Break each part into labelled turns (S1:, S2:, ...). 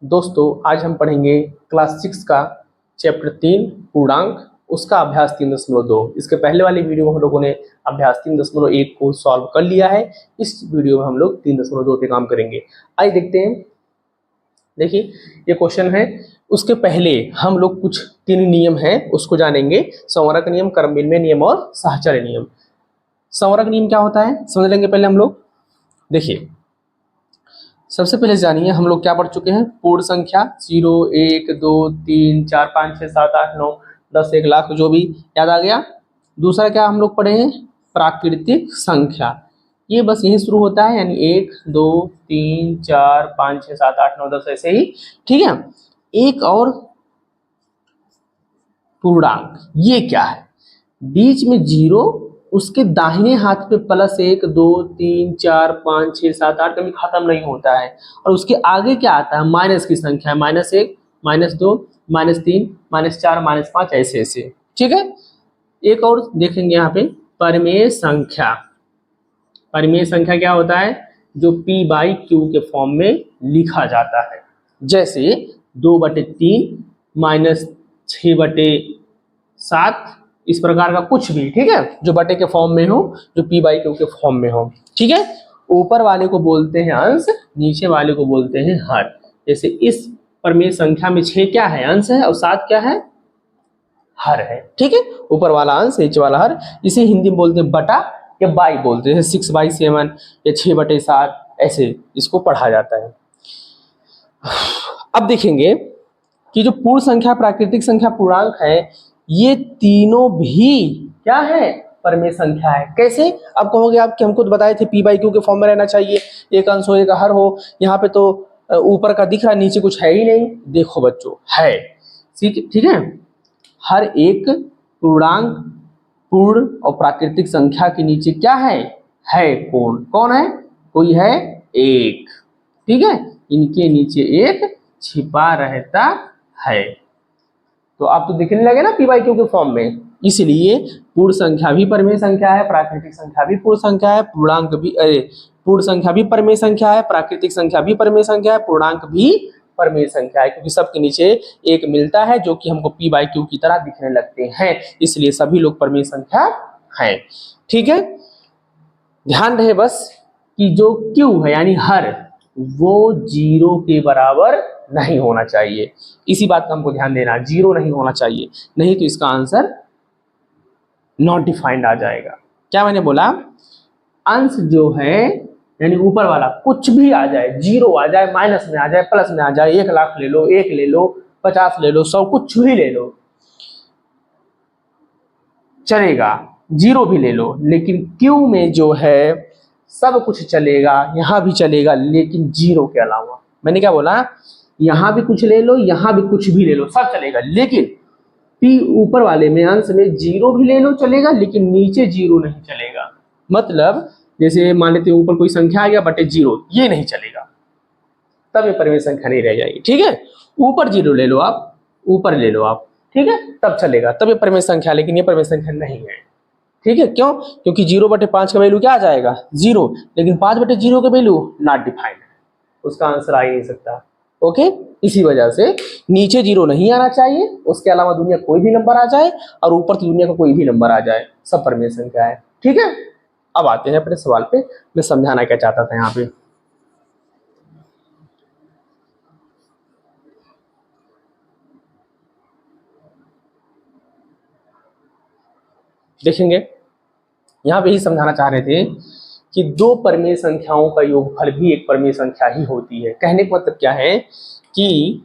S1: दोस्तों आज हम पढ़ेंगे क्लास 6 का चैप्टर 3 पूर्णांक, उसका अभ्यास 3.2। इसके पहले वाली वीडियो में हम लोगों ने अभ्यास 3.1 को सॉल्व कर लिया है। इस वीडियो में हम लोग 3.2 पे काम करेंगे। आइए देखते हैं। देखिए ये क्वेश्चन है, उसके पहले हम लोग कुछ 3 नियम हैं उसको जानेंगे। संवरक नियम, क्रम विनिमय नियम और साहचर्य नियम। संवरक नियम क्या होता है समझ लेंगे पहले हम लोग। देखिए सबसे पहले जानिए, हम लोग क्या पढ़ चुके हैं, पूर्ण संख्या 0 1 2 3 4 5 6 7 8 9 10 1 लाख, जो भी याद आ गया। दूसरा क्या हम लोग पढ़े हैं, प्राकृतिक संख्या। ये बस यही शुरू होता है, यानी 1 2 3 4 5 6 7 8 9 10 ऐसे ही, ठीक है। एक और पूर्णांक, ये क्या है, बीच में 0, उसके दाहिने हाथ पे +1 2 3 4 5 6 7 8 कभी खत्म नहीं होता है, और उसके आगे क्या आता है, माइनस की संख्या है, -1 -2 -3 -4 -5 ऐसे ऐसे, ठीक है। एक और देखेंगे यहाँ पे, परिमेय संख्या। परिमेय संख्या क्या होता है, जो p/q के फॉर्म में लिखा जाता है, जैसे 2/3 -6/7, इस प्रकार का कुछ भी, ठीक है, जो बटे के फॉर्म में हो, जो p/q के फॉर्म में हो, ठीक है। ऊपर वाले को बोलते हैं अंश, नीचे वाले को बोलते हैं हर। जैसे इस परिमेय संख्या में 6 क्या है, अंश है, और 7 क्या है, हर है, ठीक है। ऊपर वाला अंश, नीचे वाला हर। इसे हिंदी में बोलते हैं बटा या बाई बोलते हैं, 6/7 या 6/7 ऐसे इसको पढ़ा जाता है। अब देखेंगे कि जो पूर्ण संख्या, प्राकृतिक संख्या, पूर्णांक है, ये तीनों भी क्या है, परिमेय संख्या है। कैसे, अब कहोगे आप कि हमको तो बताए थे p/q के फॉर्म में रहना चाहिए, एक अंश हो एक हर हो। यहाँ पे तो ऊपर का दिख रहा है, नीचे कुछ है ही नहीं। देखो बच्चों, है, ठीक है। हर एक पूर्णांक, पूर्ण और प्राकृतिक संख्या के नीचे क्या है कौन, कौन है, कोई है, एक, ठीक है। इनके नीचे एक छिपा रहता है। तो आप तो दिखने लगे ना p/q के फॉर्म में। इसलिए पूर्ण संख्या भी परिमेय संख्या है, प्राकृतिक संख्या भी पूर्ण संख्या है, पूर्णांक भी, पूर्ण संख्या भी परिमेय संख्या है, प्राकृतिक संख्या भी परिमेय संख्या है, पूर्णांक भी परिमेय संख्या है, क्योंकि सबके नीचे एक मिलता है जो कि हमको p/q की तरह दिखने लगते हैं, इसलिए सभी लोग परिमेय संख्या है, ठीक है। ध्यान रहे बस कि जो q है यानी हर, वो 0 के बराबर नहीं होना चाहिए। इसी बात का हमको ध्यान देना, 0 नहीं होना चाहिए, नहीं तो इसका आंसर नॉट डिफाइंड आ जाएगा। क्या मैंने बोला, अंश जो है यानी ऊपर वाला कुछ भी आ जाए, 0 आ जाए, माइनस में आ जाए, प्लस में आ जाए, 1 लाख ले लो, 1 ले लो, 50 ले लो, 100, कुछ भी ले लो चलेगा, 0 भी ले लो, लेकिन Q में जो है सब कुछ चलेगा, यहां भी चलेगा, लेकिन 0 के अलावा। मैंने क्या बोला, यहां भी कुछ ले लो, यहां भी कुछ भी ले लो, सब चलेगा, लेकिन P ऊपर वाले में अंश में 0 भी ले लो चलेगा, लेकिन नीचे 0 नहीं चलेगा। मतलब जैसे मान लेते ऊपर कोई संख्या आ गया /0, ये नहीं चलेगा, तब ये परिमेय संख्या नहीं रह जाएगी, ठीक है। ऊपर 0 ले लो आप, ऊपर ले लो आप, ठीक है, तब चलेगा, तब ये परिमेय संख्या, लेकिन ये परिमेय संख्या नहीं है, ठीक है। क्यों, क्योंकि 0/5 का वैल्यू क्या आ जाएगा, 0, लेकिन 5/0 का वैल्यू नॉट डिफाइंड है, उसका आंसर आ ही नहीं सकता, ओके। इसी वजह से नीचे 0 नहीं आना चाहिए, उसके अलावा दुनिया कोई भी नंबर आ जाए, और ऊपर तो दुनिया का कोई भी नंबर आ जाए, सब परिमेय संख्या है, ठीक है। अब आते हैं अपने सवाल पे, मैं समझाना क्या चाहता था यहाँ पे। देखेंगे यहाँ पे ही समझाना चाह रहे थे कि दो परिमेय संख्याओं का योगफल भी एक परिमेय संख्या ही होती है। कहने का मतलब क्या है कि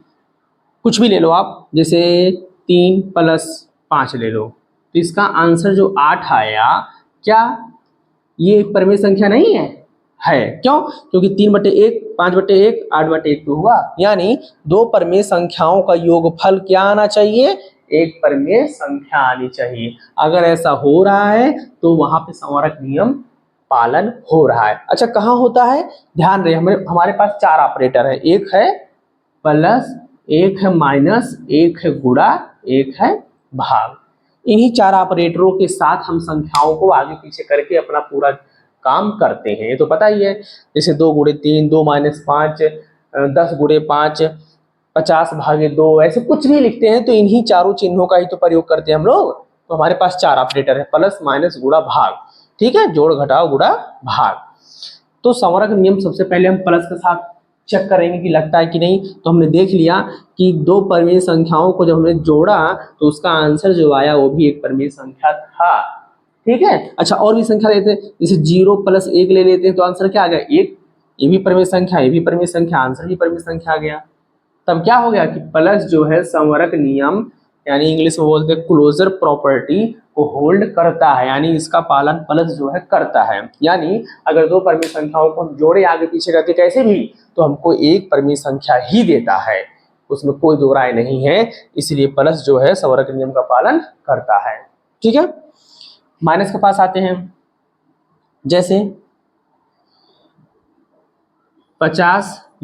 S1: कुछ भी ले लो आप, जैसे 3 + 5 ले लो, तो इसका आंसर जो 8 आया, क्या ये एक परिमेय संख्या नहीं है, क्यों, क्योंकि 3/1 5/1 8/1 तो हुआ, यानी दो परिमेय संख्याओं का योगफल क्या आना चाहिए, एक परिमेय संख्या आनी चाहिए। अगर ऐसा हो रहा है तो वहां पे संवरक नियम पालन हो रहा है। अच्छा कहाँ होता है, ध्यान रहे, हमारे पास 4 ऑपरेटर है, एक है प्लस, एक है माइनस, एक है गुणा, एक है भाग। इन्हीं 4 ऑपरेटरों के साथ हम संख्याओं को आगे पीछे करके अपना पूरा काम करते हैं, ये तो पता ही है। जैसे 2 × 3 2 - 5, 10 × 5 50/2 ऐसे कुछ भी लिखते हैं तो इन्हीं चारों चिन्हों का ही तो प्रयोग करते हैं हम लोग। तो हमारे पास 4 ऑपरेटर है, प्लस माइनस गुणा भाग, ठीक है, जोड़ घटाओ गुणा भाग। तो संवरक नियम सबसे पहले हम प्लस के साथ चेक करेंगे कि लगता है कि नहीं। तो हमने देख लिया कि दो परिमेय संख्याओं को जब हमने जोड़ा तो उसका आंसर जो आया वो भी एक परिमेय संख्या था, ठीक है। अच्छा, और भी संख्या लेते हैं, जैसे 0 + 1 ले लेते हैं तो आंसर क्या आ गया 1, ये भी परिमेय संख्या, ये भी परिमेय संख्या, आंसर भी परिमेय संख्या आ गया। तब क्या हो गया कि प्लस जो है संवरक नियम यानी इंग्लिश में बोलते हैं क्लोजर प्रॉपर्टी को होल्ड करता है, यानी इसका पालन प्लस जो है करता है। यानी अगर दो परिमेय संख्याओं को हम जोड़े आगे पीछे करके कैसे भी तो हमको एक परिमेय संख्या ही देता है, उसमें कोई दो राय नहीं है। इसलिए प्लस जो है संवरक नियम का पालन करता है, ठीक है। माइनस के पास आते हैं, जैसे 50 -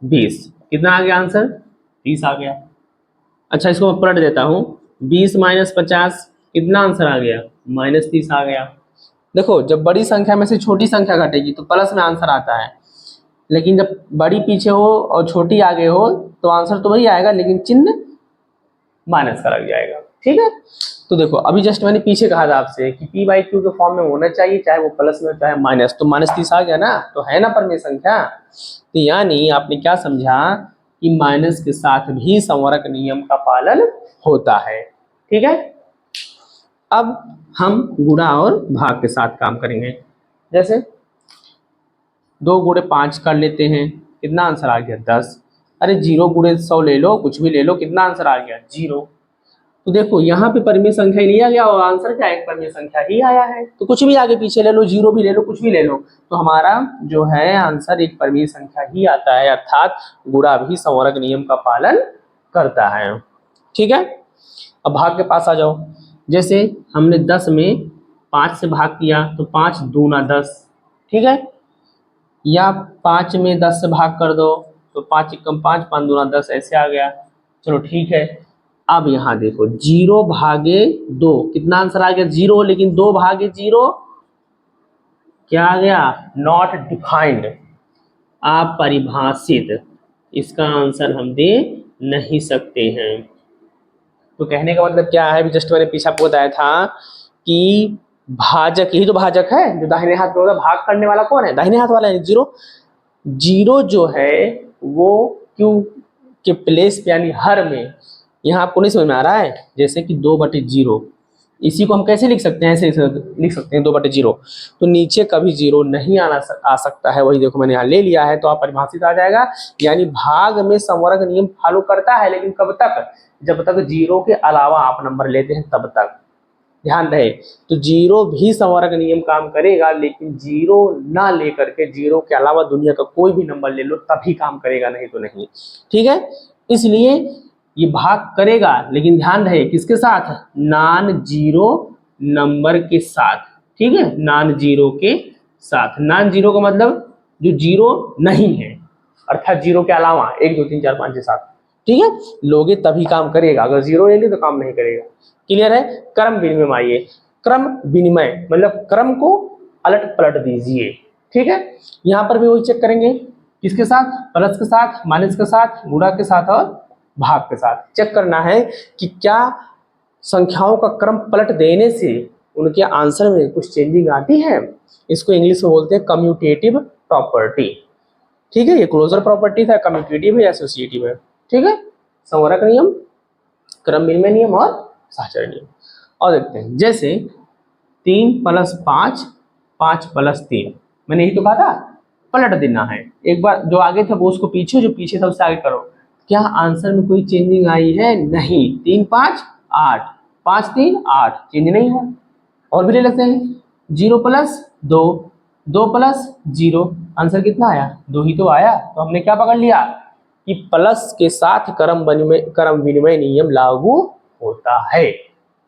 S1: 20 कितना आ गया आंसर 30 आ गया। अच्छा, इसको मैं पलट देता हूं, 20 - 50 कितना आंसर आ गया -30 आ गया। देखो, जब बड़ी संख्या में से छोटी संख्या घटेगी तो प्लस में आंसर आता है, लेकिन जब बड़ी पीछे हो और छोटी आगे हो तो आंसर तो वही आएगा, लेकिन चिन्ह माइनस का लग जाएगा, ठीक है। तो देखो, अभी जस्ट मैंने पीछे कहा था आपसे कि p/q के फॉर्म में होना चाहिए, चाहे वो प्लस में चाहे माइनस, तो -30 आ गया ना, तो है ना परिमेय संख्या। तो यानी आपने क्या समझा कि माइनस के साथ भी संवरक नियम का पालन होता है, ठीक है। अब हम गुणा और भाग के साथ काम करेंगे, जैसे 2 × 5 कर लेते हैं, कितना आंसर आ गया 10। अरे 0 × 100 ले लो, कुछ भी ले लो, कितना आंसर आ गया 0। तो देखो यहाँ पे परिमेय संख्या लिया गया और आंसर क्या एक परिमेय संख्या ही आया है, तो कुछ भी आगे पीछे ले लो, 0 भी ले लो, कुछ भी ले लो, तो हमारा जो है आंसर एक परिमेय संख्या ही आता है, अर्थात गुणा भी संवरक नियम का पालन करता है, ठीक है। अब भाग के पास आ जाओ, जैसे हमने 10 में 5 से भाग किया तो 5 दूना 10, ठीक है, या 5 में 10 से भाग कर दो तो 5 × 5 5 दूना 10 ऐसे आ गया, चलो ठीक है। अब यहाँ देखो 0/2 कितना आंसर आ गया 0, लेकिन 2/0 क्या आ गया नॉट डिफाइंड, अपरिभाषित, इसका आंसर हम दे नहीं सकते हैं। तो कहने का मतलब क्या है, जस्ट मैंने पीछे आपको बताया था कि भाजक, यही तो भाजक है जो दाहिने हाथ में होगा, भाग करने वाला कौन है दाहिने हाथ वाला है 0। 0 जो है वो क्यू के प्लेस पे यानी हर में, यहाँ आपको नहीं समझ में आ रहा है, जैसे कि 2/0, इसी को हम कैसे लिख सकते हैं, ऐसे लिख सकते हैं 2/0, तो नीचे कभी 0 नहीं आ सकता है, वही देखो मैंने यहाँ ले लिया है तो आप परिभाषित आ जाएगा। यानी भाग में संवरक नियम फॉलो करता है, लेकिन कब तक, जब तक 0 के अलावा आप नंबर लेते हैं तब तक, ध्यान रहे। तो 0 भी संवरक नियम काम करेगा, लेकिन 0 ना लेकर के 0 के अलावा दुनिया का कोई भी नंबर ले लो तभी काम करेगा, नहीं तो नहीं, ठीक है। इसलिए ये भाग करेगा, लेकिन ध्यान रहे किसके साथ, नॉन जीरो नंबर के साथ, ठीक है, नॉन जीरो के साथ। नॉन जीरो का मतलब जो 0 नहीं है, अर्थात 0 के अलावा 1 2 3 4 5 6 7, ठीक है, लोगे तभी काम करेगा, अगर 0 लेंगे तो काम नहीं करेगा। क्लियर है। क्रम विनिमय, आइए क्रम विनिमय मतलब क्रम को अलट पलट दीजिए, ठीक है। यहाँ पर भी वही चेक करेंगे, किसके साथ, प्लस के साथ, माइनस के साथ, गुणा के साथ और भाग के साथ। चेक करना है कि क्या संख्याओं का क्रम पलट देने से उनके आंसर में कुछ चेंजिंग आती है। इसको इंग्लिश में बोलते हैं कम्यूटेटिव प्रॉपर्टी, ठीक है। ये क्लोजर प्रॉपर्टी था, कम्यूटेटिव है, एसोसिएटिव है, ठीक है। संवरक नियम, क्रम विनिमय नियम और साहचर्य नियम। और देखते हैं, जैसे 3 + 5 5 + 3, मैंने यही तो कहा था पलट देना है, एक बार जो आगे था वो उसको पीछे, जो पीछे था उससे आगे करो। क्या आंसर में कोई चेंजिंग आई है, नहीं। 3 5 8, 5 3 8, चेंज नहीं हुआ। और भी ले लेते हैं, 0 + 2 2 + 0, आंसर कितना आया 2 ही तो आया। तो हमने क्या पकड़ लिया कि प्लस के साथ क्रम विनिमय नियम लागू होता है,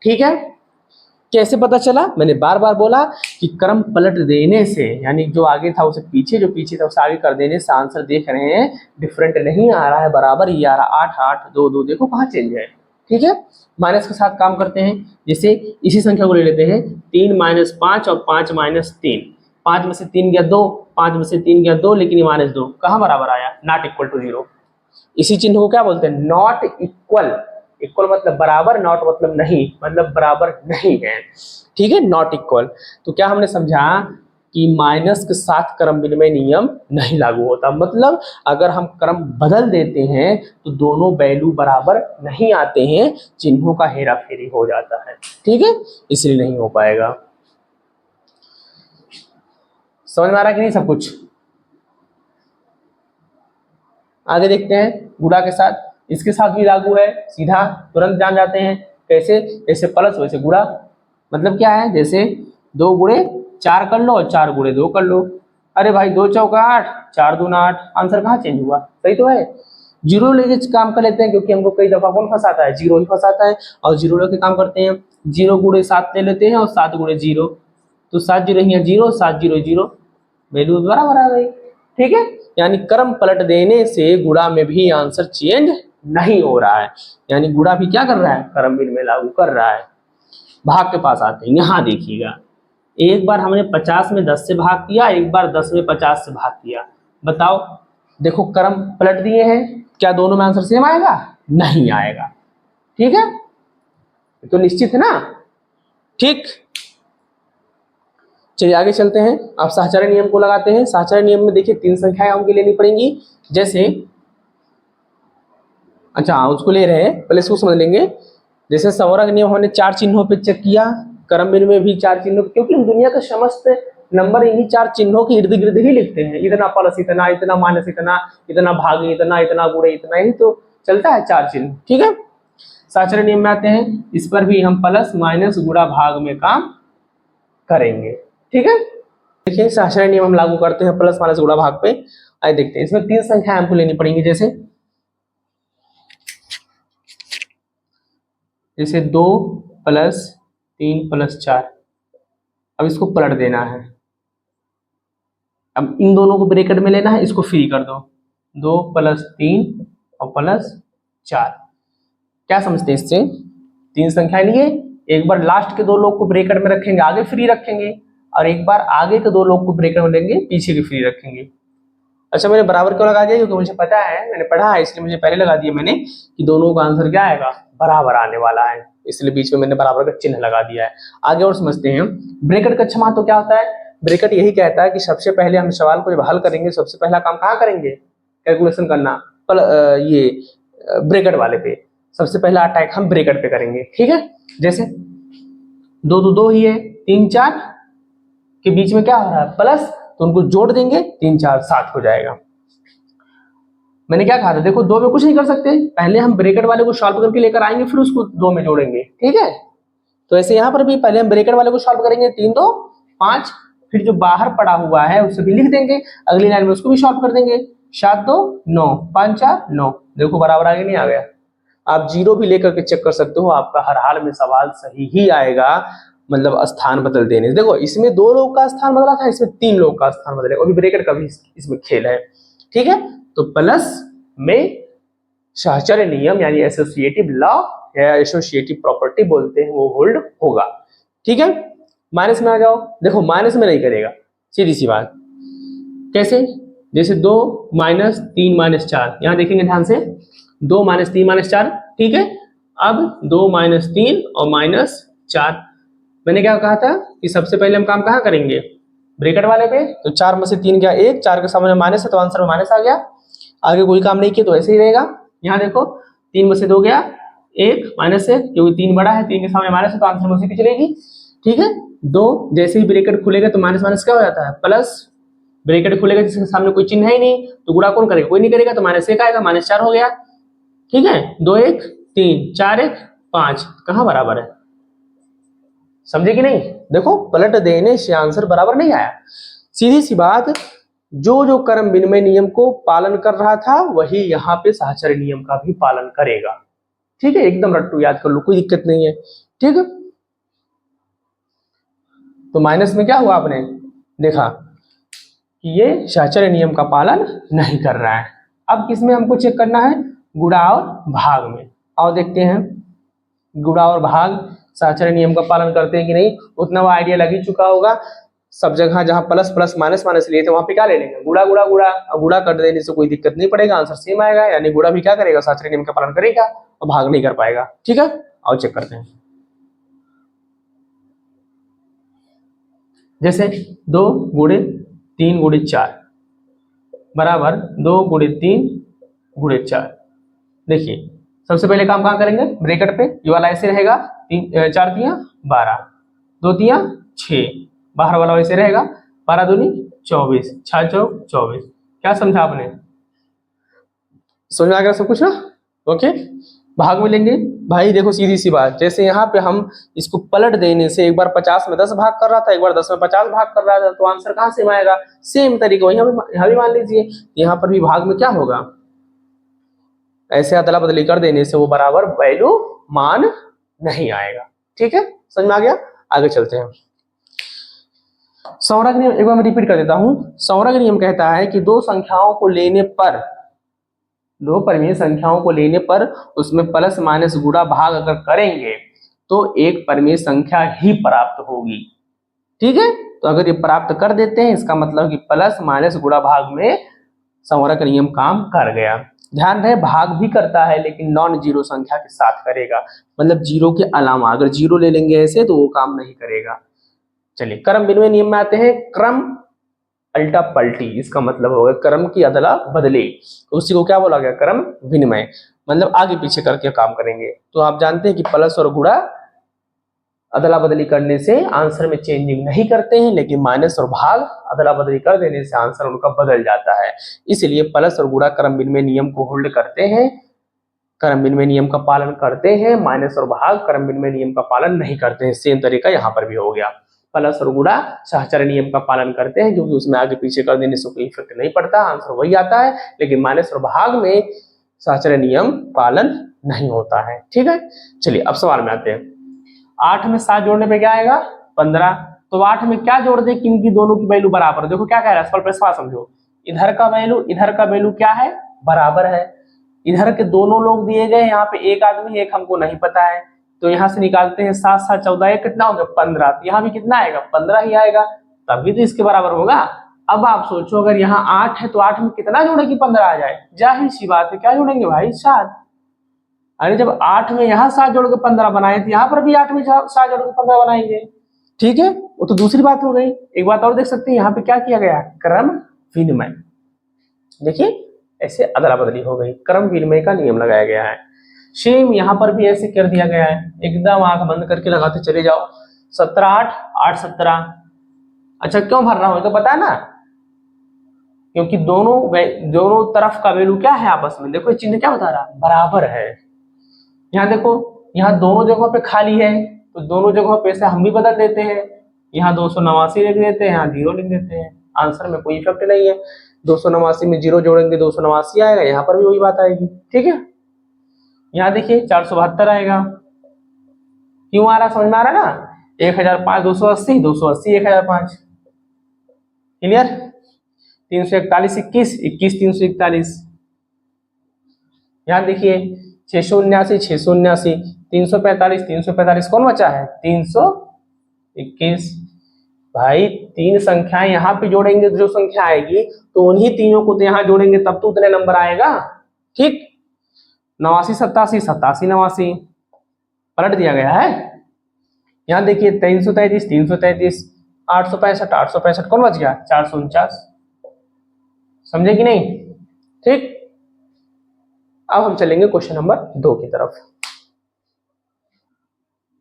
S1: ठीक है। कैसे पता चला, मैंने बार बार बोला कि क्रम पलट देने से, यानी जो आगे था उसे पीछे, जो पीछे था उसे आगे कर देने से आंसर देख रहे हैं डिफरेंट नहीं आ रहा है, बराबर ही आ रहा, 8 8 2 2, देखो कहाँ चेंज है, ठीक है। माइनस के साथ काम करते हैं, जैसे इसी संख्या को ले लेते हैं, 3 - 5 और 5 - 3, 5 में से 3 गया 2, 5 में से 3 गया 2, लेकिन ये -2 कहाँ बराबर आया, नॉट इक्वल टू 0। इसी चिन्ह को क्या बोलते हैं, नॉट इक्वल। इक्वल मतलब बराबर, नॉट मतलब नहीं, मतलब बराबर नहीं है, ठीक है, नॉट इक्वल। तो क्या हमने समझा कि माइनस के साथ क्रम विनिमय नियम नहीं लागू होता, मतलब अगर हम क्रम बदल देते हैं तो दोनों वैल्यू बराबर नहीं आते हैं, चिन्हों का हेरा फेरी हो जाता है, ठीक है, इसलिए नहीं हो पाएगा। समझ में आ रहा कि नहीं सब कुछ? आगे देखते हैं गुणा के साथ, इसके साथ भी लागू है, सीधा तुरंत जान जाते हैं कैसे, जैसे प्लस वैसे गुणा। मतलब क्या है, जैसे 2 गुणे 4 कर लो और 4 गुणे 2 कर लो। अरे भाई 2 चौका 8, 4 दूना 8, आंसर कहाँ चेंज हुआ, सही तो है। जीरो लेके काम कर लेते हैं, क्योंकि हमको कई दफा कौन फंसाता है, जीरो ही फंसाता है, और जीरो लेके काम करते हैं। 0 गुणे 7 ले लेते हैं और 7 गुणे 0, तो 7 जीरो यहाँ 0, 7 जीरो 0, वैल्यू बराबर आ गई, ठीक है। यानी क्रम पलट देने से गुणा में भी आंसर चेंज नहीं हो रहा है, यानी गुणा भी क्या कर रहा है, क्रम में लागू कर रहा है। भाग के पास आते हैं, यहां देखिएगा, एक बार हमने 50 में 10 से भाग किया, एक बार 10 में 50 से भाग किया, बताओ, देखो क्रम पलट दिए हैं, क्या दोनों में आंसर सेम आएगा, नहीं आएगा, ठीक है, तो निश्चित है ना, ठीक। चलिए आगे चलते हैं, आप साहचर्य नियम को लगाते हैं। साहचर्य नियम में देखिए 3 संख्याएं हमको लेनी पड़ेंगी, जैसे, अच्छा उसको ले रहे हैं, पहले इसको समझ लेंगे। जैसे संवर्ग नियम हमने 4 चिन्हों पे चेक किया, क्रम में भी 4 चिन्हों, क्योंकि हम दुनिया का समस्त नंबर इन्हीं 4 चिन्हों के इर्द गिर्द ही लिखते हैं, इतना प्लस इतना, इतना माइनस इतना, इतना भागे इतना, इतना गुणे इतना, ही तो चलता है 4 चिन्ह, ठीक है। साहचर्य नियम में आते हैं, इस पर भी हम प्लस माइनस गुणा भाग में काम करेंगे, ठीक है। देखिए साहचर्य नियम हम लागू करते हैं प्लस माइनस गुणा भाग पे। आइए देखते हैं, इसमें 3 संख्याएं हमको लेनी पड़ेंगी, जैसे 2 प्लस 3 प्लस 4। अब इसको पलट देना है, अब इन दोनों को ब्रैकेट में लेना है, इसको फ्री कर दो, 2 प्लस 3 और प्लस 4। क्या समझते हैं इससे, 3 संख्याएं लिए, एक बार लास्ट के 2 लोग को ब्रैकेट में रखेंगे, आगे फ्री रखेंगे, और एक बार आगे के 2 लोग को ब्रैकेट में लेंगे, पीछे के फ्री रखेंगे। अच्छा मैंने बराबर क्यों लगा दिया, क्योंकि मुझे पता है, मैंने पढ़ा है, इसलिए मुझे पहले लगा दिया मैंने कि दोनों का आंसर क्या आएगा, बराबर आने वाला है, इसलिए बीच में मैंने बराबर का चिन्ह लगा दिया है। आगे और समझते हैं, ब्रैकेट का अच्छा महत्व क्या होता है। ब्रैकेट यही कहता है कि सबसे पहले हम सवाल को जब हल करेंगे, सबसे पहला काम कहाँ करेंगे, कैलकुलेशन करना, ये ब्रैकेट वाले पे सबसे पहला अटैक हम ब्रैकेट पे करेंगे, ठीक है। जैसे 2 तो 2 ही है, 3 4 के बीच में क्या हो रहा है, प्लस, तो उनको जोड़ देंगे, 3 4 7 हो जाएगा। मैंने क्या कहा था, देखो 2 में कुछ नहीं कर सकते, पहले हम ब्रैकेट वाले को सॉल्व करके लेकर आएंगे, फिर उसको 2 में जोड़ेंगे, ठीक है। तो ऐसे यहाँ पर भी पहले हम ब्रैकेट वाले को सॉल्व करेंगे, 3 2 5, फिर जो बाहर पड़ा हुआ है उसे भी लिख देंगे, अगली लाइन में उसको भी सॉल्व कर देंगे, 7 2 9 5 4 9, देखो बराबर आगे नहीं आ गया। आप जीरो भी लेकर के चेक कर सकते हो, आपका हर हाल में सवाल सही ही आएगा, मतलब स्थान बदल देने। देखो इसमें 2 लोग का स्थान बदला था, इसमें 3 लोग का स्थान बदलेगा, अभी ब्रैकेट का भी इसमें खेल है, ठीक है। तो प्लस में साहचर्य नियम यानी एसोसिएटिव लॉ या एसोसिएटिव प्रॉपर्टी बोलते हैं, वो होल्ड होगा, ठीक है। माइनस में आ जाओ, देखो माइनस में नहीं करेगा, सीधी सी बात, कैसे, जैसे 2 माइनस 3 माइनस 4, यहां देखेंगे ध्यान से, 2 माइनस 3 माइनस 4, ठीक है। अब 2 माइनस 3 और माइनस 4, मैंने क्या कहा था कि सबसे पहले हम काम कहाँ करेंगे, ब्रैकेट वाले पे, तो 4 में से 3 गया 1, 4 के सामने माइनस है तो आंसर में माइनस आ गया, आगे कोई काम नहीं किया तो ऐसे ही रहेगा। यहाँ देखो 3 में से 2 गया 1, माइनस है, क्योंकि 3 बड़ा है, 3 के सामने माइनस है तो आंसर में उसी की चलेगी, ठीक है। 2 जैसे ही ब्रैकेट खुलेगा तो माइनस माइनस क्या हो जाता है, प्लस, ब्रैकेट खुलेगा जिसके सामने कोई चिन्ह है ही नहीं, तो गुणा कौन करेगा, कोई नहीं करेगा, तो माइनस 1 आएगा, माइनस 4 हो गया, ठीक है। 2 1 3 4 1 5, कहाँ बराबर है, समझे कि नहीं। देखो पलट देने से आंसर बराबर नहीं आया, सीधी सी बात, जो जो क्रम विनिमय नियम को पालन कर रहा था वही यहाँ पे साहचर्य नियम का भी पालन करेगा, ठीक है, एकदम रट्टू याद कर लो, कोई दिक्कत नहीं है, ठीक है। तो माइनस में क्या हुआ, आपने देखा कि ये साहचर्य नियम का पालन नहीं कर रहा है। अब किसमें हमको चेक करना है, गुणा और भाग में, और देखते हैं गुणा और भाग साहचर्य नियम का पालन करते हैं कि नहीं, उतना वो आइडिया लग ही चुका होगा। सब जगह जहां प्लस प्लस माइनस माइनस लिए थे वहां पे क्या ले लेंगे, गुणा गुणा गुणा। अब गुणा कर देने से कोई दिक्कत नहीं पड़ेगा, आंसर सेम आएगा। यानी गुणा भी क्या करेगा, साचरे नियम का पालन करेगा और भाग नहीं कर पाएगा। ठीक है, आओ चेक करते हैं। जैसे 2 गुणे 3 गुणे 4 बराबर 2 गुणे 3 गुणे 4। देखिए सबसे पहले काम कहाँ करेंगे, ब्रैकेट पे। ये वाला ऐसे रहेगा, 4 तिया 12, 2 तिया 6, बाहर वाला वैसे रहेगा, 12 दूनी 24, 6 चौक 24। क्या समझा आपने, समझ में आ गया सब कुछ ना। ओके, भाग में लेंगे भाई। देखो सीधी सी बात, जैसे यहाँ पे हम इसको पलट देने से एक बार 50 में 10 भाग कर रहा था, एक बार 10 में 50 भाग कर रहा था, तो आंसर कहाँ से आएगा, सेम तरीके वही यहाँ भी मान लीजिए। यहाँ पर भी भाग में क्या होगा, ऐसे अदला बदली कर देने से वो बराबर वैल्यू मान नहीं आएगा। ठीक है, समझ में आ गया। आगे चलते हैं। संवरक नियम एक बार मैं रिपीट कर देता हूं। संवरक नियम कहता है कि दो संख्याओं को लेने पर, दो परिमेय संख्याओं को लेने पर उसमें प्लस माइनस गुणा भाग अगर करेंगे तो एक परिमेय संख्या ही प्राप्त होगी। ठीक है, तो अगर ये प्राप्त कर देते हैं इसका मतलब कि प्लस माइनस गुणा भाग में संवरक नियम काम कर गया। ध्यान रहे भाग भी करता है लेकिन नॉन जीरो संख्या के साथ करेगा, मतलब जीरो के अलावा। अगर जीरो ले लेंगे ऐसे तो वो काम नहीं करेगा। चलिए क्रम विनिमय नियम में आते हैं। क्रम अल्टा पलटी, इसका मतलब होगा क्रम की अदला बदली, उसी को क्या बोला गया, क्रम विनिमय। मतलब आगे पीछे करके काम करेंगे। तो आप जानते हैं कि प्लस और गुणा अदला बदली करने से आंसर में चेंजिंग नहीं करते हैं, लेकिन माइनस और भाग अदला बदली कर देने से आंसर उनका बदल जाता है। इसलिए प्लस और गुणा क्रम विनिमय नियम को होल्ड करते हैं, क्रम विनिमय नियम का पालन करते हैं। माइनस और भाग क्रम विनिमय नियम का पालन नहीं करते हैं। सेम तरीका यहाँ पर भी हो गया। प्लस और गुणा सहचर नियम का पालन करते हैं क्योंकि उसमें आगे पीछे कर देने से कोई इफेक्ट नहीं पड़ता, आंसर वही आता है। लेकिन माइनस और भाग में सहचर नियम पालन नहीं होता है। ठीक है, चलिए अब सवाल में आते हैं। 8 में 7 जोड़ने पे क्या आएगा, 15। तो 8 में क्या जोड़ दे क्योंकि दोनों की वैल्यू बराबर। देखो क्या कह रहा है, सवाल प्रश्न समझो। इधर का वैल्यू इधर का वैल्यू क्या है, बराबर है। इधर के दोनों लोग दिए गए, यहाँ पे एक आदमी एक हमको नहीं पता है, तो यहाँ से निकालते हैं 7 7 14, ये कितना हो गया 15। तो यहाँ भी कितना आएगा, 15 ही आएगा, तभी तो इसके बराबर होगा। अब आप सोचो अगर यहाँ 8 है तो 8 में कितना जोड़े कि 15 आ जाए, जाहिर सी बात है क्या जोड़ेंगे भाई, 7। अरे जब 8 में यहाँ 7 जोड़ के 15 बनाए तो यहाँ पर भी 8 में 7 जोड़ के 15 बनाएंगे। ठीक है, वो तो दूसरी बात हो गई। एक बात और देख सकते हैं, यहाँ पे क्या किया गया, क्रम विनिमय। देखिए ऐसे अदला बदली हो गई, क्रम विनिमय का नियम लगाया गया है। सेम यहाँ पर भी ऐसे कर दिया गया है, एकदम आंख बंद करके लगाते चले जाओ। 17 8 8 17। अच्छा क्यों भर रहा हूं तो पता है ना, क्योंकि दोनों तरफ का वैल्यू क्या है आपस में, देखो चिन्ह क्या बता रहा है, बराबर है। यहाँ देखो, यहाँ दोनों जगहों पे खाली है तो दोनों जगहों पे से हम भी बदल देते हैं। यहाँ 289 लिख देते हैं, यहाँ 0 लिख देते हैं, आंसर में कोई इफेक्ट नहीं है। 289 में 0 जोड़ेंगे 289 आएगा, यहाँ पर भी वही बात आएगी। ठीक है, यहाँ देखिए 472 आएगा। क्यों आ रहा, समझ में आ रहा है ना, 1005 280 280 1005। क्लियर। 341 21 21 341। यहाँ देखिए 679 679 345 345, कौन बचा है 321। भाई तीन संख्याएं यहाँ पे जोड़ेंगे तो जो संख्या आएगी तो उन्हीं तीनों को तो यहाँ जोड़ेंगे तब तो उतने नंबर आएगा। ठीक, 89 87 87 89 पलट दिया गया है। यहाँ देखिए 333 333 865 865, कौन बच गया 449। समझे कि नहीं। ठीक, अब हम चलेंगे क्वेश्चन नंबर 2 की तरफ।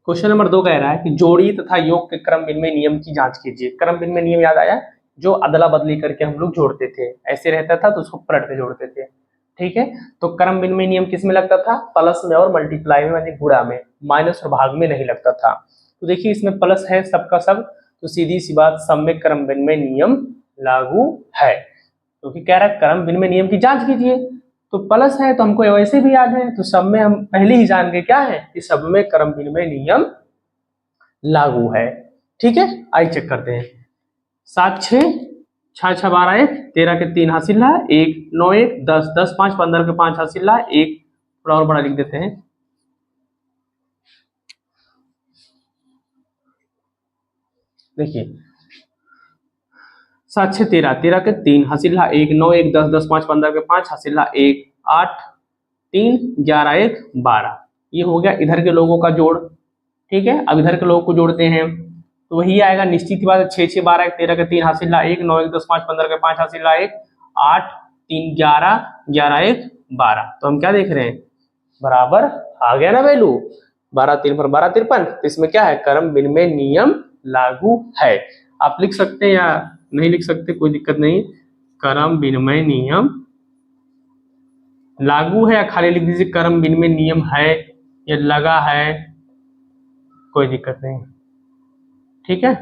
S1: क्वेश्चन नंबर 2 कह रहा है कि जोड़ी तथा योग के क्रम विनिमय नियम की जांच कीजिए। क्रम विनिमय नियम याद आया, जो अदला बदली करके हम लोग जोड़ते थे, ऐसे रहता था तो उसको पलट के जोड़ते थे। ठीक है, तो क्रम विनिमय नियम किस में लगता था, प्लस में और मल्टीप्लाई में, यानी गुणा में, माइनस और भाग में नहीं लगता था। तो देखिए इसमें प्लस है सबका सब, तो सीधी सी बात सब में क्रम विनिमय नियम लागू है, क्योंकि कह रहा है क्रम विनिमय नियम की जांच कीजिए। तो प्लस है तो हमको वैसे भी याद है, तो सब में हम पहले ही जान गए क्या है कि सब में क्रम विनिमय नियम लागू है। ठीक है, आइए चेक करते हैं। 7 6 6 6 12 1 13 के 3 हासिल ला 1 9 1 10 10 5 15 के 5 हासिल ला 1, थोड़ा और बड़ा लिख देते हैं। देखिए 7 6 13, 13 के 3 हासिल 1, 9 1 10, 10 5 15 के 5 हासिल 1, 8 3 11 1 12। ये हो गया इधर के लोगों का जोड़। ठीक है, अब इधर के लोगों को जोड़ते हैं तो वही आएगा, निश्चित ही बात है। 6 6 12 1 13 के 3 हासिल 1, 9 1 10 5 15 के 5 हासिल 1, 8 3 11 11 1 12। तो हम क्या देख रहे हैं, बराबर आ गया ना वैल्यू, 12 3 पर 12 53। तो इसमें क्या है, क्रम विनिमय नियम लागू है। आप लिख सकते हैं या नहीं लिख सकते, कोई दिक्कत नहीं। क्रम विनिमय नियम लागू है, या खाली लिख दीजिए क्रम विनिमय नियम है या लगा है, कोई दिक्कत नहीं। ठीक है,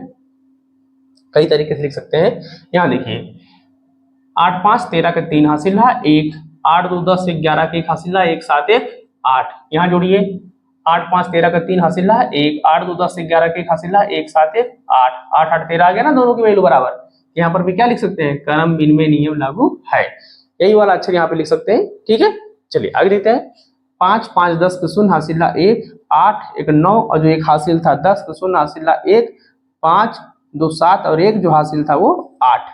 S1: कई तरीके से लिख सकते हैं। यहां देखिए 8 5 13 के 3 हासिल 1, 8 2 10 11 के 1 हासिल 1, 7 1 8। यहाँ जोड़िए 8 5 13 का 3 हासिल 1, 8 2 10 11 के 1 हासिल 1 7 1 8, 8 8 13 आ गया ना, दोनों की वैल्यू बराबर। यहाँ पर भी क्या लिख सकते हैं, क्रम विनिमय नियम लागू है। यही वाला अक्षर यहाँ पे लिख सकते हैं। ठीक है, चलिए आगे देखते हैं। 5 5 10 के 0 हासिल 1, 8 1 9 और जो एक हासिल था 10 के 0 हासिल 1, 5 2 7 और एक जो हासिल था वो 8।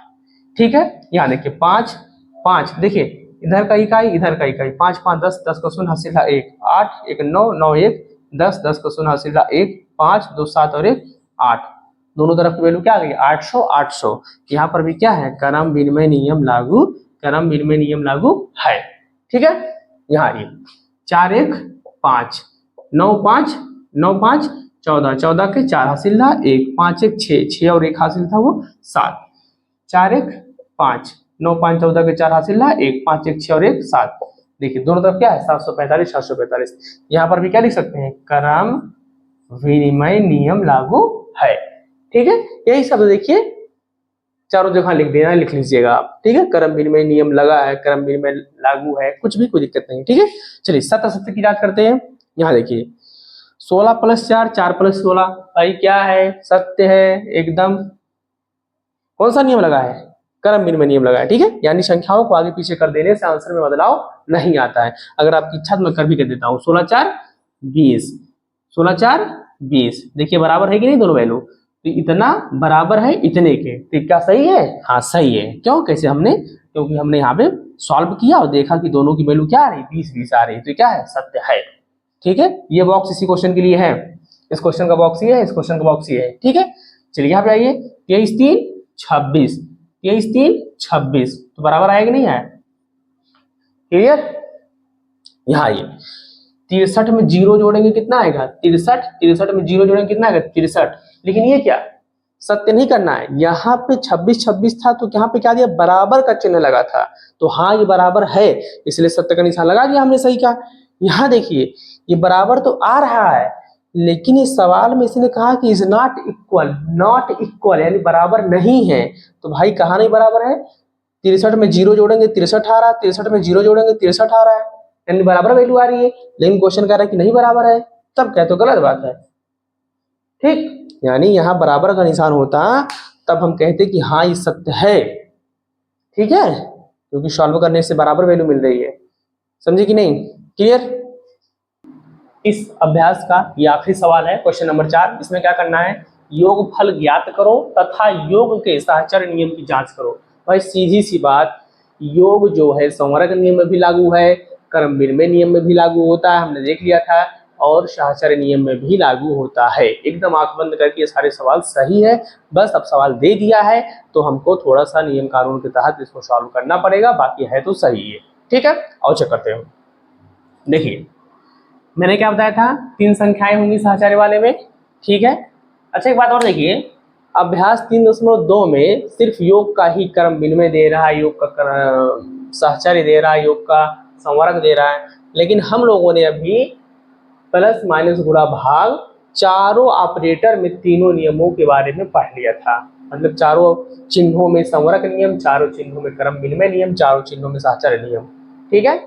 S1: ठीक है, यहाँ देखिए 5 5, देखिए इधर का इकाई इधर का इकाई, 5 5 10 10 का 0 हासिल 1, 8 1 9 9 1 10 10 का 0 हासिल 1, 5 2 7 और एक 8। दोनों तरफ की वैल्यू क्या आ गई, 800 800। यहाँ पर भी क्या है, क्रम विनिमय नियम लागू, क्रम विनिमय नियम लागू है। ठीक है, यहाँ ये 4 1 5 9 5 9 5 14, 14 के 4 हासिल 1, 5 1 6 6 और एक हासिल था वो 7, 4 1 5 9 5 14 के 4 हासिल 1, 5 1 6 और एक 7। देखिए दोनों तरफ क्या है, 745 745। यहाँ पर भी क्या लिख सकते हैं, क्रम विनिमय नियम लागू है। ठीक है, यही शब्द देखिए चारों जगह लिख देना, लिख लीजिएगा आप। ठीक है, क्रम विनिमय नियम लगा है, क्रम विनिमय लागू है, कुछ भी कोई दिक्कत नहीं। ठीक है, चलिए सत्य असत्य की जांच करते हैं। यहाँ देखिए 16 + 4 4 + 16, भाई क्या है, सत्य है एकदम। कौन सा नियम लगा है, क्रम विनिमय नियम लगा है। ठीक है, यानी संख्याओं को आगे पीछे कर देने से आंसर में बदलाव नहीं आता है। अगर आपकी इच्छा तो मैं कर भी कर देता हूँ। 16 4 20, 16 4 20, देखिए बराबर है कि नहीं दोनों वैल्यू। तो इतना बराबर है इतने के, तो क्या सही है, हाँ सही है। क्यों, कैसे हमने, क्योंकि हमने यहाँ पे सॉल्व किया और देखा कि दोनों की वैल्यू क्या आ रही, 20 20 आ रही, तो क्या है, सत्य है। ठीक है, ये बॉक्स इसी क्वेश्चन के लिए है, इस क्वेश्चन का बॉक्स ये है, इस क्वेश्चन का बॉक्स ये है। ठीक है, चलिए यहाँ पे आइए, 23 3 26, 23 3 26, तो बराबर आएगा नहीं आया, क्लियर। यहाँ आइए 63 में 0 जोड़ेंगे कितना आएगा, 63, 63 में 0 जोड़ेंगे कितना आएगा, 63। लेकिन ये क्या, सत्य नहीं करना है, यहाँ पे 26 26 था तो यहाँ पे क्या दिया, बराबर का चिन्ह लगा था, तो हाँ ये बराबर है, इसलिए सत्य का निशान लगा दिया हमने, सही कहा। यहाँ देखिए ये बराबर तो आ रहा है, लेकिन इस सवाल में इसने कहा कि is not equal, not equal यानी बराबर नहीं है। तो भाई कहाँ नहीं बराबर है, 63 में 0 जोड़ेंगे 63 आ रहा है, 63 में 0 जोड़ेंगे 63 आ रहा है, यानी बराबर वैल्यू आ रही है। लेकिन क्वेश्चन कह रहा है कि नहीं बराबर है, तब क्या, तो गलत बात है। ठीक, यानी यहाँ बराबर का निशान होता तब हम कहते कि हाँ ये सत्य है। ठीक है, क्योंकि सॉल्व करने से बराबर वैल्यू मिल रही है, समझे कि नहीं, क्लियर। इस अभ्यास का ये आखिरी सवाल है, क्वेश्चन नंबर 4। इसमें क्या करना है, योगफल ज्ञात करो तथा योग के साहचर्य नियम की जांच करो। भाई सीधी सी बात, योग जो है संवरक नियम में भी लागू है, क्रम विनिमय नियम में भी लागू होता है, हमने देख लिया था, और साहचर्य नियम में भी लागू होता है। एकदम आंख बंद करके ये सारे सवाल सही है, बस अब सवाल दे दिया है तो हमको थोड़ा सा नियम कानून के तहत इसको सॉल्व करना पड़ेगा, बाकी है तो सही है। ठीक है, और चेक करते हो। देखिए मैंने क्या बताया था, 3 संख्याएं होंगी साहचर्य वाले में। ठीक है, अच्छा एक बात और देखिए, अभ्यास 3.2 में सिर्फ योग का ही क्रम विनिमय दे रहा है, योग का साहचर्य दे रहा है, योग का संवरक दे रहा है, लेकिन हम लोगों ने अभी प्लस माइनस गुणा भाग चारों ऑपरेटर में तीनों नियमों के बारे में पढ़ लिया था। मतलब चारों चिन्हों में संवरक नियम, चारों चिन्हों में क्रम विनिमय नियम, चारों चिन्हों में साहचर्य नियम। ठीक है,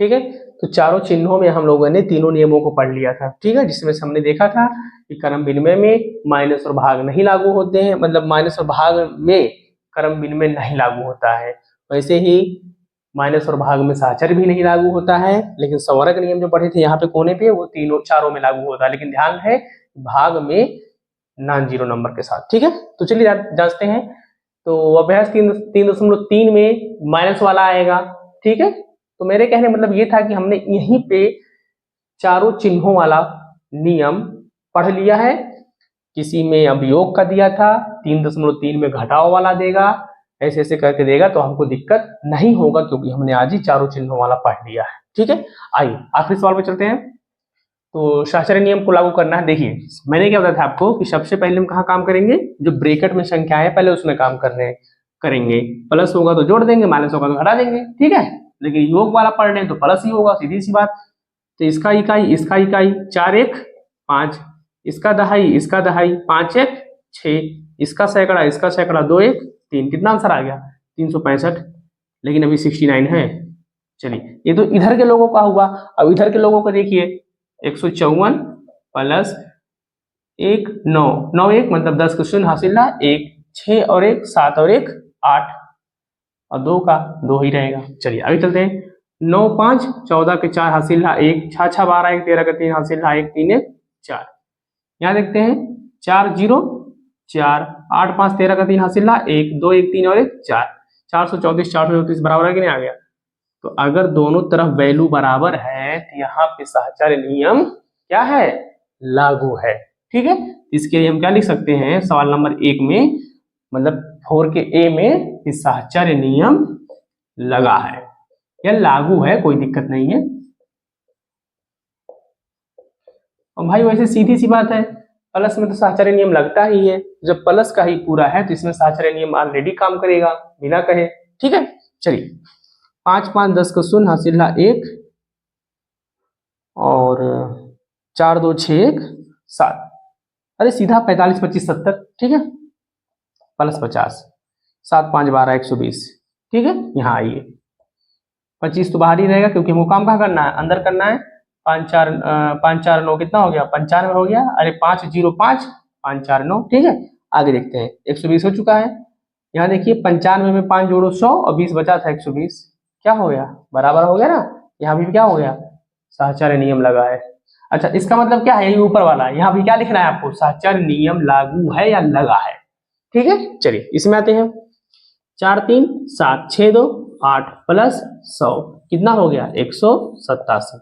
S1: ठीक है, तो चारों चिन्हों में हम लोगों ने तीनों नियमों को पढ़ लिया था। ठीक है, जिसमें हमने देखा था कि क्रम विनिमय में माइनस और भाग नहीं लागू होते हैं, मतलब माइनस और भाग में क्रम विनिमय नहीं लागू होता है। वैसे ही माइनस और भाग में साहचर्य भी नहीं लागू होता है, लेकिन संवरक नियम जो पढ़े थे यहाँ पे कोने पे वो तीनों चारों में लागू होता है, लेकिन ध्यान है भाग में नॉन जीरो नंबर के साथ। ठीक है, तो चलिए जांचते हैं। तो अभ्यास 3.3 में माइनस वाला आएगा। ठीक है, तो मेरे कहने मतलब ये था कि हमने यहीं पे चारों चिन्हों वाला नियम पढ़ लिया है। किसी में अब योग का दिया था, 3.3 में घटाव वाला देगा, ऐसे ऐसे करके देगा, तो हमको दिक्कत नहीं होगा क्योंकि हमने आज ही चारों चिन्हों वाला पढ़ लिया है। ठीक है, आइए आखिरी सवाल पे चलते हैं। तो साहचर्य नियम को लागू करना है। देखिए मैंने क्या बताया था आपको कि सबसे पहले हम कहाँ काम करेंगे, जो ब्रैकेट में संख्या है पहले उसमें काम करेंगे। प्लस होगा तो जोड़ देंगे, माइनस होगा तो घटा देंगे। ठीक है, लेकिन योग वाला पढ़ रहे हैं तो प्लस ही होगा, सीधी सी बात। तो इसका इकाई, इसका इकाई, 4 1 5, इसका दहाई, इसका दहाई, 5 1 6, इसका सैकड़ा, इसका सैकड़ा, 2 1 3। कितना आंसर आ गया? 365। लेकिन अभी 69 है। चलिए ये तो इधर के लोगों का हुआ। अब इधर के लोगों को देखिए, 154 प्लस 1 9, 9 1 मतलब 10 का शून्य हासिल ना, 1 6 और 1 7 और 1 8 और 2 का 2 ही रहेगा। चलिए आगे चलते हैं। 9 5 14 के 4 हासिल है 1, 6 6 12 1 13 का 3 हासिल है 1 3 1 4। यहाँ देखते हैं 4 0 4 8 5 13 का 3 हासिल है 1 2 1 3 और 1 4, 434 434 बराबर है कि नहीं आ गया? तो अगर दोनों तरफ वैल्यू बराबर है तो यहाँ पे साहचर्य नियम क्या है? लागू है। ठीक है, इसके लिए हम क्या लिख सकते हैं सवाल नंबर 1 में, मतलब 4 के ए में, कि साहचर्य नियम लगा है या लागू है, कोई दिक्कत नहीं है। और भाई वैसे सीधी सी बात है, प्लस में तो साहचर्य नियम लगता ही है। जब प्लस का ही पूरा है तो इसमें साहचर्य नियम ऑलरेडी काम करेगा बिना कहे। ठीक है, चलिए 5 5 10 का शून्य हासिल है 1 और 4 2 6 1 7। अरे सीधा 45 25 70। ठीक है, प्लस 50, 7 5 12 120। ठीक है, यहाँ आइए 25 तो बाहर ही रहेगा क्योंकि हमको काम कहाँ करना है? अंदर करना है। 5 4 9 कितना हो गया? 95 हो गया। अरे 5 0 5 5 4 9। ठीक है, आगे देखते हैं। 120 हो चुका है। यहाँ देखिए 95 में 5 जोड़ो 100 और 20 बचा था 120। क्या हो गया? बराबर हो गया ना। यहाँ भी क्या हो गया? साहचर्य नियम लगा है। अच्छा इसका मतलब क्या है? यही ऊपर वाला, यहाँ भी क्या लिखना है आपको? साहचर्य नियम लागू है या लगा है। ठीक है, चलिए इसमें आते हैं। 4 3 7 6 2 8 प्लस 100 कितना हो गया? 187।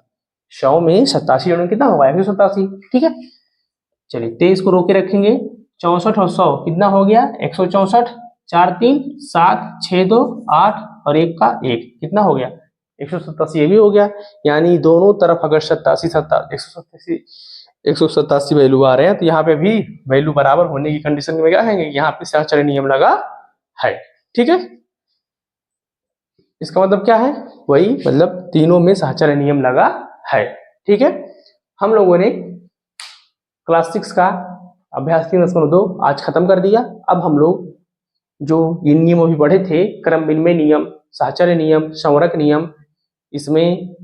S1: 100 में 87 जोड़ेंगे कितना होगा? 187। ठीक है, चलिए 23 को रोके रखेंगे। 64 और 100 कितना हो गया? 164। 4 3 7 6 2 8 और 1 का 1 कितना हो गया? 187। ये भी हो गया। यानी दोनों तरफ अगर 87 187 वैल्यू आ रहे हैं तो यहाँ पे भी वैल्यू बराबर होने की कंडीशन में क्या है? यहाँ पे साहचर्य नियम लगा है। ठीक है, इसका मतलब क्या है? वही मतलब तीनों में साहचर्य नियम लगा है। ठीक है, हम लोगों ने क्लास 6 का अभ्यास 3.2 आज खत्म कर दिया। अब हम लोग जो ये नियम अभी पढ़े थे, क्रम विनिमय नियम, साहचर्य नियम, संवरक नियम, इसमें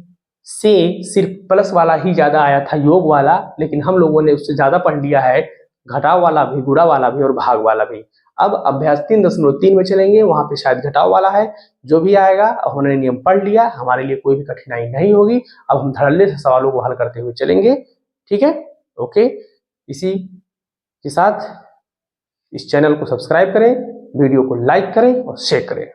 S1: से सिर्फ प्लस वाला ही ज्यादा आया था, योग वाला, लेकिन हम लोगों ने उससे ज्यादा पढ़ लिया है घटाव वाला भी, गुणा वाला भी और भाग वाला भी। अब अभ्यास 3.3 में चलेंगे, वहां पे शायद घटाव वाला है। जो भी आएगा हमने नियम पढ़ लिया, हमारे लिए कोई भी कठिनाई नहीं होगी। अब हम धड़ल्ले से सवालों को हल करते हुए चलेंगे। ठीक है, ओके। इसी के साथ इस चैनल को सब्सक्राइब करें, वीडियो को लाइक करें और शेयर करें।